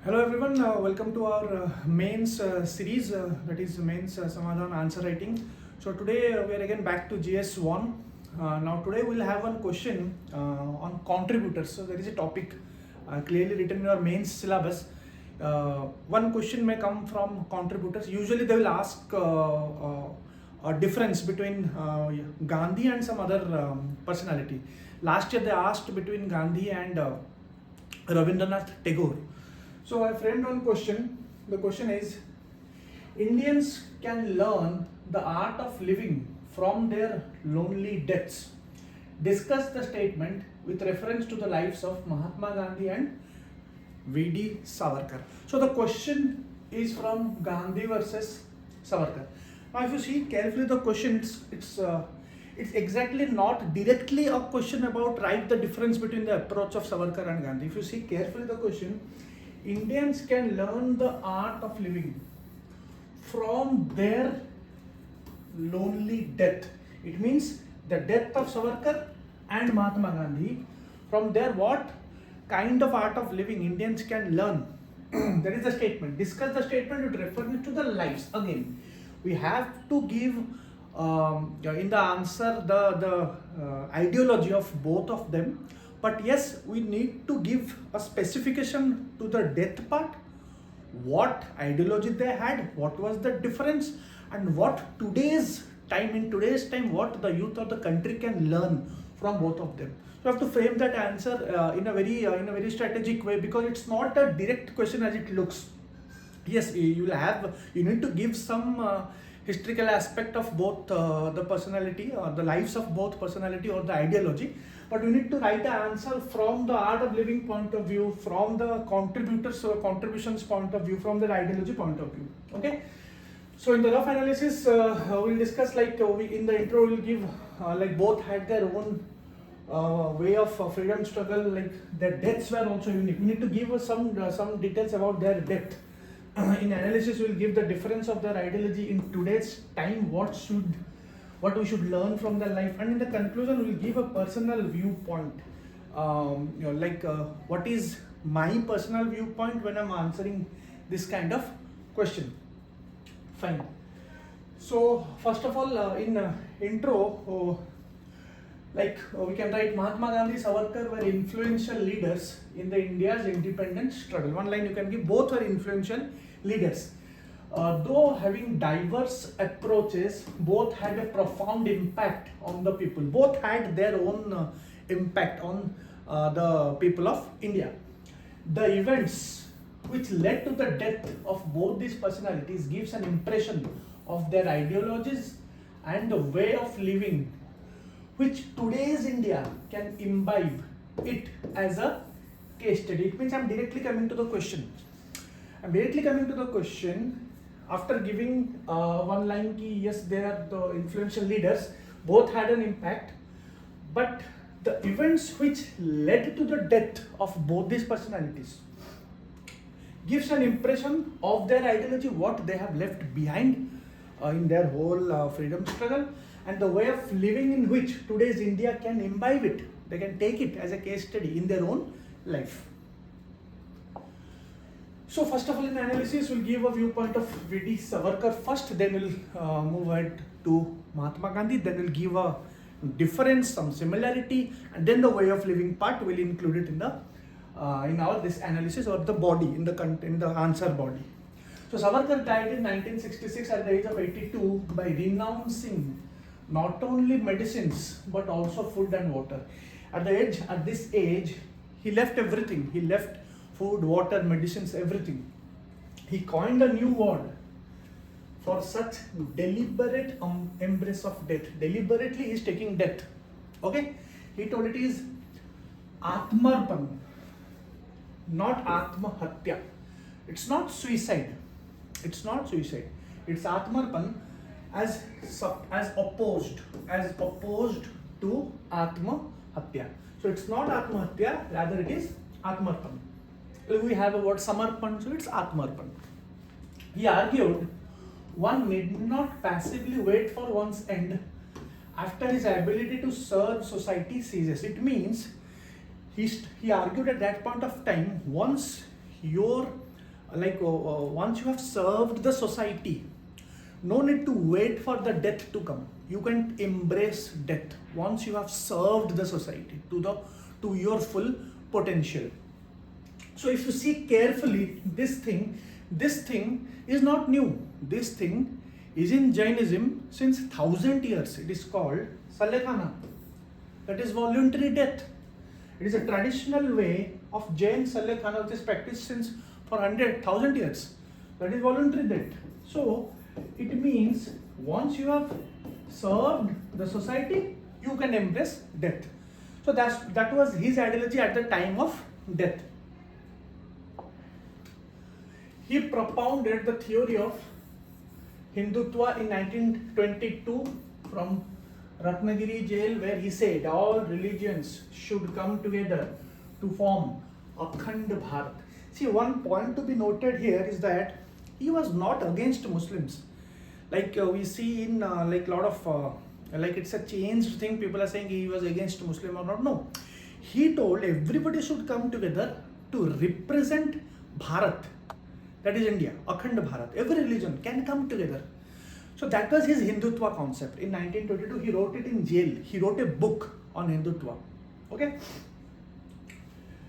Hello everyone, welcome to our mains series, that is mains Samadhaan answer writing. So today we are again back to GS1. Now today we will have one question on contributors. So there is a topic clearly written in your mains syllabus. One question may come from contributors. Usually they will ask a difference between Gandhi and some other personality. Last year they asked between Gandhi and Rabindranath Tagore. So I framed one question. The question is, Indians can learn the art of living from their lonely deaths. Discuss the statement with reference to the lives of Mahatma Gandhi and V.D. Savarkar. So the question is from Gandhi versus Savarkar. Now if you see carefully the question, it's exactly not directly a question about write the difference between the approach of Savarkar and Gandhi. If you see carefully the question, Indians can learn the art of living from their lonely death. It means the death of Savarkar and Mahatma Gandhi. From their what kind of art of living Indians can learn. That is the statement. Discuss the statement with reference to the lives. Again, we have to give in the answer the ideology of both of them. But yes, we need to give a specification to the death part, what ideology they had, what was the difference, and what in today's time, what the youth of the country can learn from both of them. So you have to frame that answer in a very strategic way, because it's not a direct question as it looks. Yes, you need to give some historical aspect of both the personality or the lives of both personality or the ideology, but we need to write the answer from the art of living point of view, from the contributors or contributions point of view, from the ideology point of view. Okay, so in the rough analysis we'll discuss, like in the intro we'll give like both had their own way of freedom struggle, like their deaths were also unique. We need to give some details about their death. In analysis we'll give the difference of their ideology in today's time, what we should learn from their life, and in the conclusion we'll give a personal viewpoint, what is my personal viewpoint when I'm answering this kind of question. Fine. So first of all, in intro, we can write Mahatma Gandhi, Savarkar were influential leaders in the India's independence struggle. One line you can give, both were influential leaders. Though having diverse approaches, both had a profound impact on the people. Both had their own impact on the people of India. The events which led to the death of both these personalities gives an impression of their ideologies and the way of living, which today's India can imbibe it as a case study. It means I'm directly coming to the question. After giving one line ki yes, they are the influential leaders, both had an impact, but the events which led to the death of both these personalities gives an impression of their ideology, what they have left behind in their whole freedom struggle, and the way of living in which today's India can imbibe it. They can take it as a case study in their own life. So first of all, in analysis we'll give a viewpoint of V.D. Savarkar first, then we'll move ahead to Mahatma Gandhi, then we'll give a difference, some similarity, and then the way of living part we'll include it in the in our this analysis or the body, in the answer body. So Savarkar died in 1966 at the age of 82 by renouncing not only medicines but also food and water. At this age, he left everything. He left food, water, medicines, everything. He coined a new word for such deliberate embrace of death. Deliberately he is taking death. Okay? He told it is Atmarpan, not Atmahatya. It's not suicide. It's Atmarpan as opposed to Atmahatya. So it's not Atmahatya, rather it is Atmarpan. We have a word Samarpan, so it's Atmarpan. He argued one need not passively wait for one's end after his ability to serve society ceases. It means he argued at that point of time, once your once you have served the society, no need to wait for the death to come. You can embrace death once you have served the society to your full potential. So if you see carefully, this thing is not new. This thing is in Jainism since 1000 years. It is called Salekhana. That is voluntary death. It is a traditional way of Jain Salekhana, which is practiced since for 1,000 years. That is voluntary death. So it means once you have served the society, you can embrace death. So that was his ideology at the time of death. He propounded the theory of Hindutva in 1922 from Ratnagiri jail, where he said all religions should come together to form Akhand Bharat. See, one point to be noted here is that he was not against Muslims. Like we see in like lot of like it's a changed thing. People are saying he was against Muslim or not. No, he told everybody should come together to represent Bharat. That is India, Akhand Bharat. Every religion can come together. So that was his Hindutva concept. In 1922, he wrote it in jail. He wrote a book on Hindutva. Okay.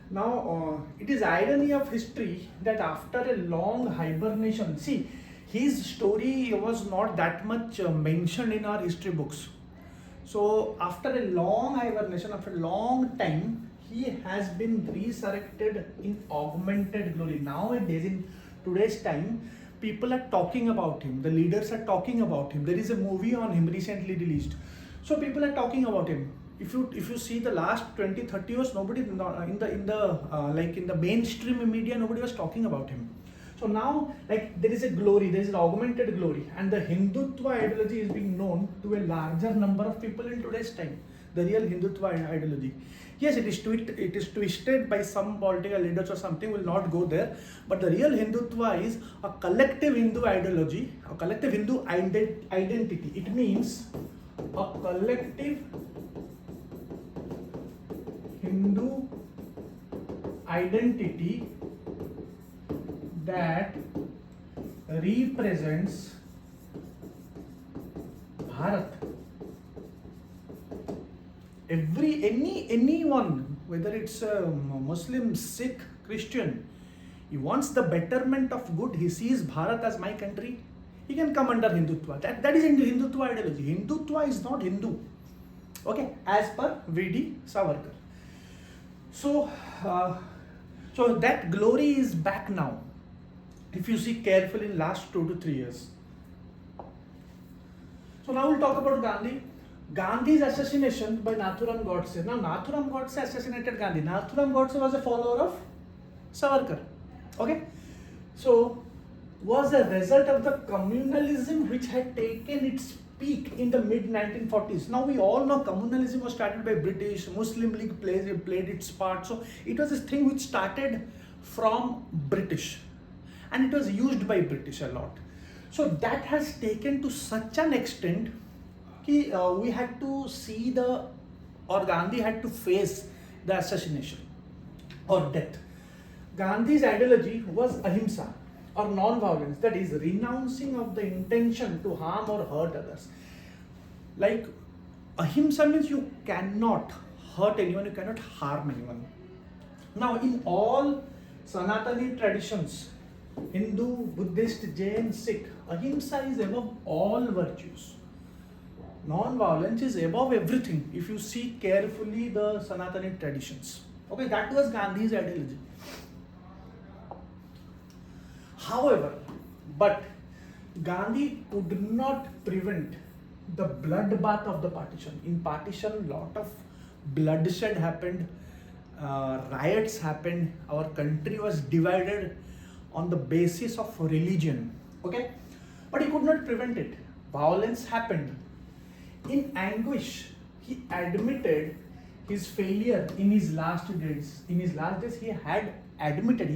Now, it is irony of history that after a long hibernation, see, his story was not that much mentioned in our history books. So after a long hibernation, after a long time, he has been resurrected in augmented glory. Nowadays, in today's time, people are talking about him. The leaders are talking about him. There is a movie on him recently released. So people are talking about him. If you see the last 20-30 years, nobody in the mainstream media, nobody was talking about him. So now, like, there is a glory, there is an augmented glory, and the Hindutva ideology is being known to a larger number of people in today's time. The real Hindutva ideology. Yes, it is twisted by some political leaders or something, will not go there. But the real Hindutva is a collective Hindu ideology, a collective Hindu identity. It means a collective Hindu identity that represents Bharat. Anyone, whether it's a Muslim, Sikh, Christian, he wants the betterment of good. He sees Bharat as my country. He can come under Hindutva. That is Hindutva ideology. Hindutva is not Hindu. Okay, as per V.D. Savarkar. So that glory is back now. If you see carefully in last 2 to 3 years. So now we'll talk about Gandhi. Gandhi's assassination by Nathuram Godse. Now Nathuram Godse assassinated Gandhi. Nathuram Godse was a follower of Savarkar. Okay. So was a result of the communalism which had taken its peak in the mid 1940s. Now we all know communalism was started by British. Muslim League played its part. So it was this thing which started from British, and it was used by British a lot. So that has taken to such an extent that we had to see Gandhi had to face the assassination or death. Gandhi's ideology was ahimsa or non-violence, that is renouncing of the intention to harm or hurt others. Like ahimsa means you cannot hurt anyone, you cannot harm anyone. Now in all Sanatani traditions, Hindu, Buddhist, Jain, Sikh, ahimsa is above all virtues. Non-violence is above everything. If you see carefully the Sanatani traditions. Okay, that was Gandhi's ideology. However, but Gandhi could not prevent the bloodbath of the partition. In partition, lot of bloodshed happened, riots happened, our country was divided on the basis of religion. Okay, but he could not prevent it. Violence happened. In anguish, he admitted his failure in his last days. In his last days, he admitted,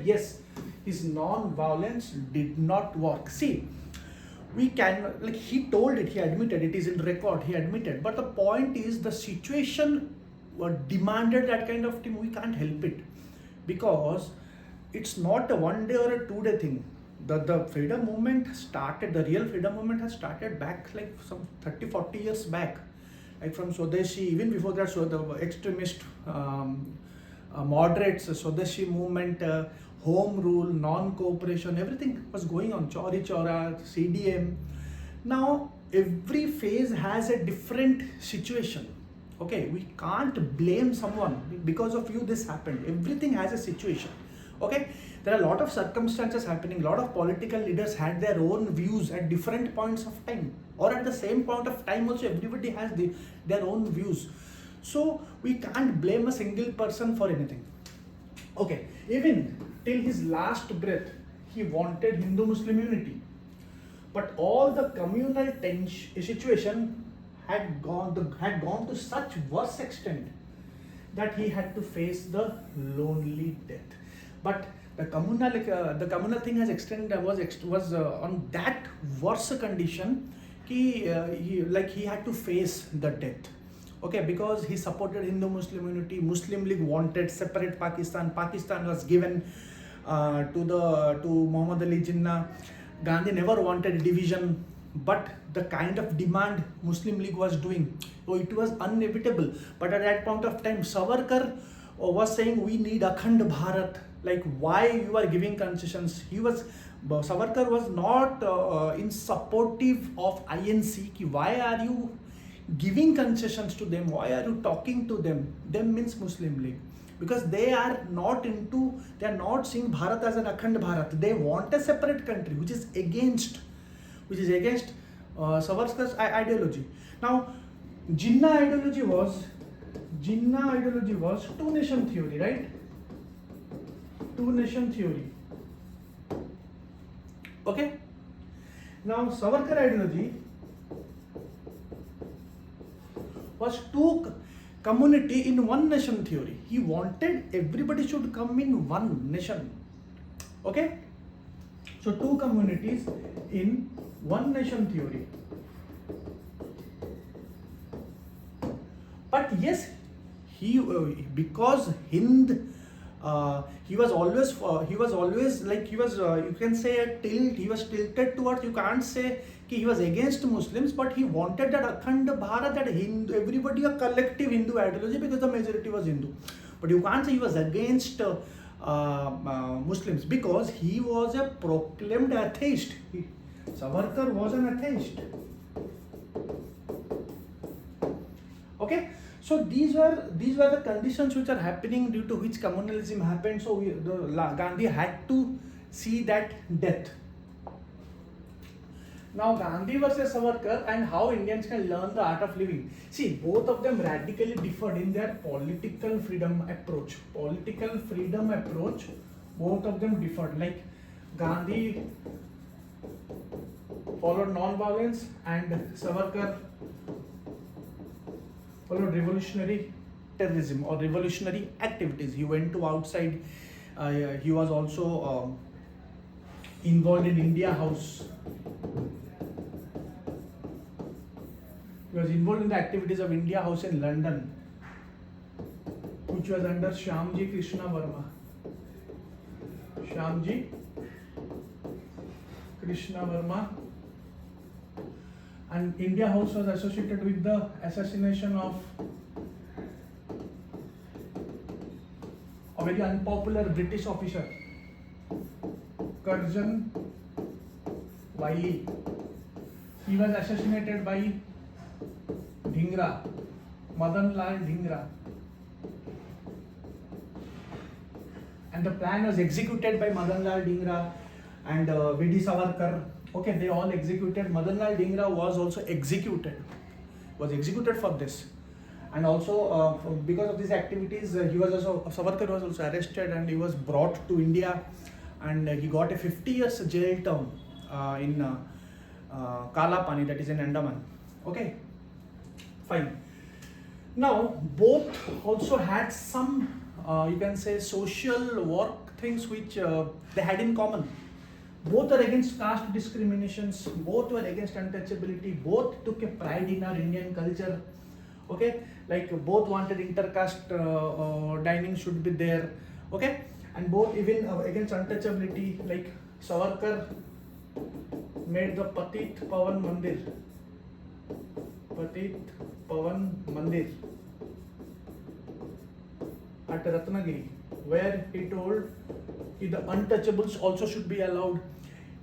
yes, his non-violence did not work. See, we can, like he told it, he admitted, it is in record, he admitted. But the point is, the situation demanded that kind of thing, we can't help it, because it's not a one day or a 2 day thing. The freedom movement started, the real freedom movement has started back like some 30-40 years back, like from Swadeshi. Even before that, so the extremist moderates, Swadeshi movement, home rule, non-cooperation, everything was going on, Chauri Chaura, CDM. Now every phase has a different situation. Okay, we can't blame someone because of you this happened. Everything has a situation. Okay, there are a lot of circumstances happening. A lot of political leaders had their own views at different points of time, or at the same point of time also everybody has their own views. So we can't blame a single person for anything. Okay, even till his last breath he wanted Hindu-Muslim unity, but all the communal situation had gone to such worse extent that he had to face the lonely death. But the communal thing has extended, was on that worse condition. He had to face the death. Okay, because he supported Hindu-Muslim unity. Muslim League wanted separate Pakistan. Pakistan was given to Muhammad Ali Jinnah. Gandhi never wanted division, but the kind of demand Muslim League was doing, so it was inevitable. But at that point of time, Savarkar was saying we need Akhand Bharat. Like, why you are giving concessions? Savarkar was not in supportive of INC. Why are you giving concessions to them? Why are you talking to them? Them means Muslim League, because they are not seeing Bharat as an Akhand Bharat. They want a separate country, which is against Savarkar's ideology. Now, Jinnah ideology was two nation theory, right? Two nation theory. Okay. Now, Savarkar ideology was two community in one nation theory. He wanted everybody should come in one nation. Okay. So two communities in one nation theory. But yes, because Hind, he was always like, you can say a tilt. He was tilted towards. You can't say he was against Muslims, but he wanted that Akhand Bharat, that Hindu, everybody a collective Hindu ideology, because the majority was Hindu. But you can't say he was against Muslims, because he was a proclaimed atheist. Savarkar was an atheist. Okay, so these were the conditions which are happening, due to which communalism happened. So Gandhi had to see that death. Now, Gandhi versus Savarkar, and how Indians can learn the art of living. See, both of them radically differed in their political freedom approach. Both of them differed. Like, Gandhi followed non-violence, and Savarkar followed revolutionary terrorism or revolutionary activities. He went to outside. He was also involved in India House. He was involved in the activities of India House in London, which was under Shyamji Krishna Verma. And India House was associated with the assassination of a very unpopular British officer, Curzon Wiley. He was assassinated by Dhingra, Madan Lal Dhingra, and the plan was executed by Madan Lal Dhingra and V.D. Savarkar. Okay, they all executed. Madan Lal Dhingra was also executed. For this, and also because of these activities, Savarkar was also arrested, and he was brought to India, and he got a 50 years jail term in Kala Pani, that is in Andaman. Okay, fine. Now, both also had some, you can say, social work things which they had in common. Both are against caste discriminations, both were against untouchability, both took a pride in our Indian culture. Okay, like both wanted intercaste dining should be there. Okay, and both even against untouchability, like Savarkar made the Patit Pavan Mandir at Ratnagiri, where he told the untouchables also should be allowed.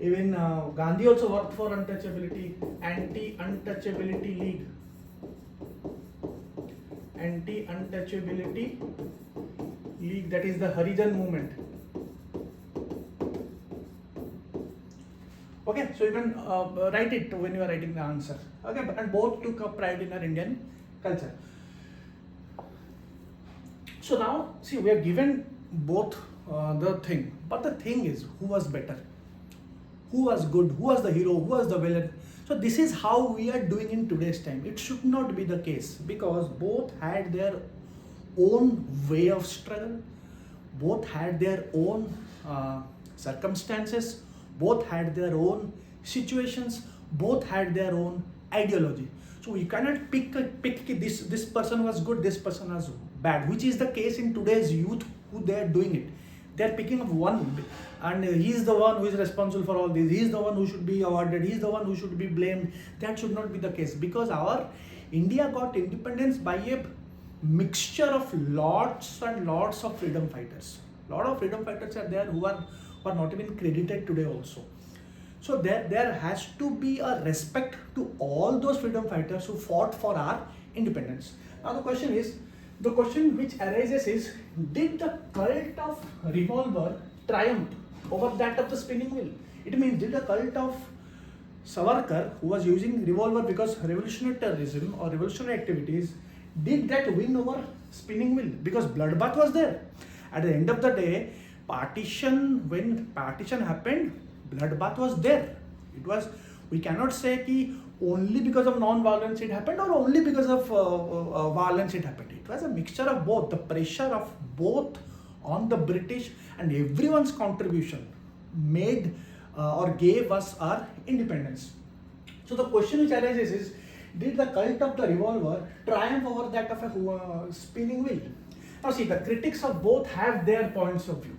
Even Gandhi also worked for untouchability, anti-untouchability league, that is the Harijan movement. Okay, so you can write it when you are writing the answer. Okay, and both took up pride in our Indian culture. So now, see, we are given both the thing, but the thing is, who was better? Who was good? Who was the hero? Who was the villain? So this is how we are doing in today's time. It should not be the case, because both had their own way of struggle, both had their own circumstances, both had their own situations, both had their own ideology. So you cannot pick this person was good, this person was bad, which is the case in today's youth who they are doing it. They are picking up one, and he is the one who is responsible for all this. He is the one who should be awarded. He is the one who should be blamed. That should not be the case, because our India got independence by a mixture of lots and lots of freedom fighters. Lot of freedom fighters are there who are not even credited today also. So there has to be a respect to all those freedom fighters who fought for our independence. Now the question which arises is, did the cult of revolver triumph over that of the spinning wheel? It means, did the cult of Savarkar, who was using revolver because revolutionary terrorism or revolutionary activities, did that win over spinning wheel? Because bloodbath was there. At the end of the day, when partition happened, bloodbath was there. It was, we cannot say कि only because of non-violence it happened, or only because of violence it happened. It was a mixture of both. The pressure of both on the British, and everyone's contribution made or gave us our independence. So the question which arises is, did the cult of the revolver triumph over that of a spinning wheel? Now see, the critics of both have their points of view.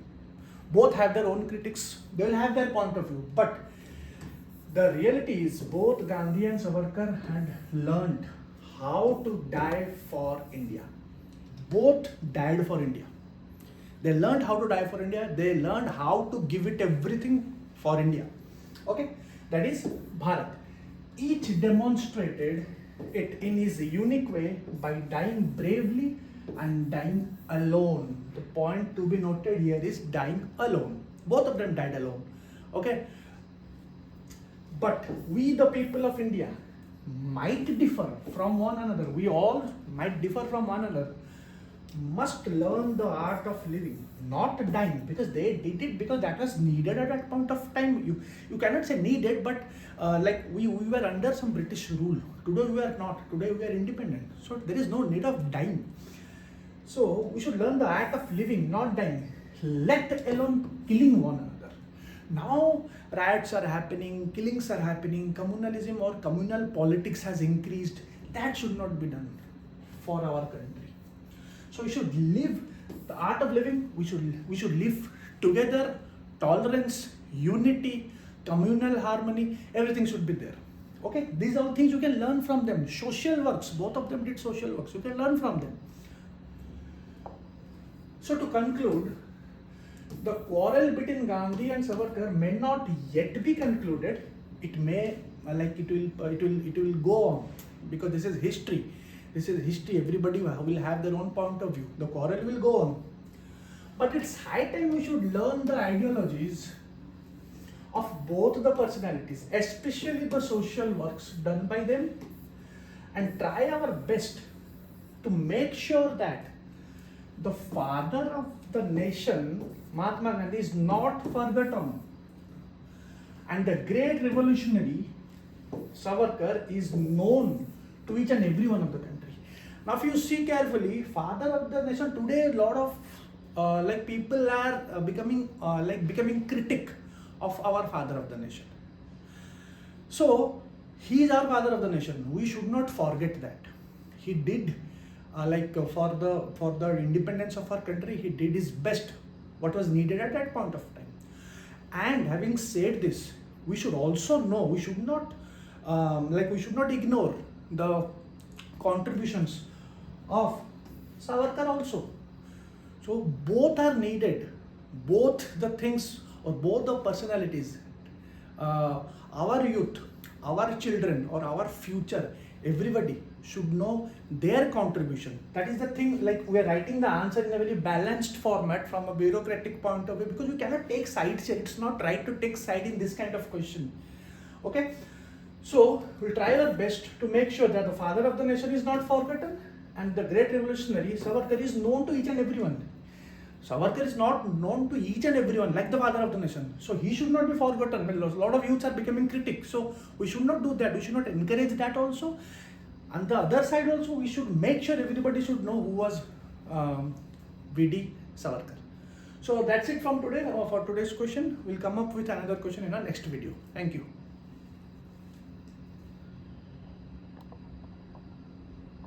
Both have their own critics. They will have their point of view. But the reality is, both Gandhi and Savarkar had learned how to die for India. Both died for India. They learned how to die for India. They learned how to give it everything for India. Okay, that is Bharat. Each demonstrated it in his unique way by dying bravely and dying alone. The point to be noted here is dying alone. Both of them died alone. Okay. But we, the people of India, might differ from one another. We all might differ from one another. Must learn the art of living, not dying, because they did it because that was needed at that point of time. You cannot say needed, but like we were under some British rule. Today we are not. Today we are independent. So there is no need of dying. So we should learn the art of living, not dying, let alone killing one another. Now riots are happening, killings are happening, communalism or communal politics has increased. That should not be done for our country. So we should live the art of living. We should live together. Tolerance, unity, communal harmony, everything should be there. Okay, these are all things you can learn from them. Social works, both of them did social works. You can learn from them. So to conclude, the quarrel between Gandhi and Savarkar may not yet be concluded. It may, it will go on, because this is history. This is history. Everybody will have their own point of view. The quarrel will go on. But it's high time we should learn the ideologies of both the personalities, especially the social works done by them, and try our best to make sure that the father of the nation, Mahatma Gandhi, is not forgotten, and the great revolutionary Savarkar is known to each and every one of the country. Now, if you see carefully, father of the nation, today a lot of people are becoming critic of our father of the nation. So he is our father of the nation. We should not forget that. he did for the independence of our country, he did his best, what was needed at that point of time. And having said this, we should also know, we should not ignore the contributions of Savarkar also. So both are needed, both the things or both the personalities, our youth, our children or our future, everybody should know their contribution. That is the thing, like we are writing the answer in a very balanced format from a bureaucratic point of view, because we cannot take sides here. It's not right to take side in this kind of question. Okay, so we'll try our best to make sure that the father of the nation is not forgotten, and the great revolutionary Savarkar is known to each and everyone. Savarkar is not known to each and everyone like the father of the nation. So he should not be forgotten. A lot of youths are becoming critics. So we should not do that. We should not encourage that also. On the other side also, we should make sure everybody should know who was V.D. Savarkar. So that's it from today for today's question. We'll come up with another question in our next video. Thank you.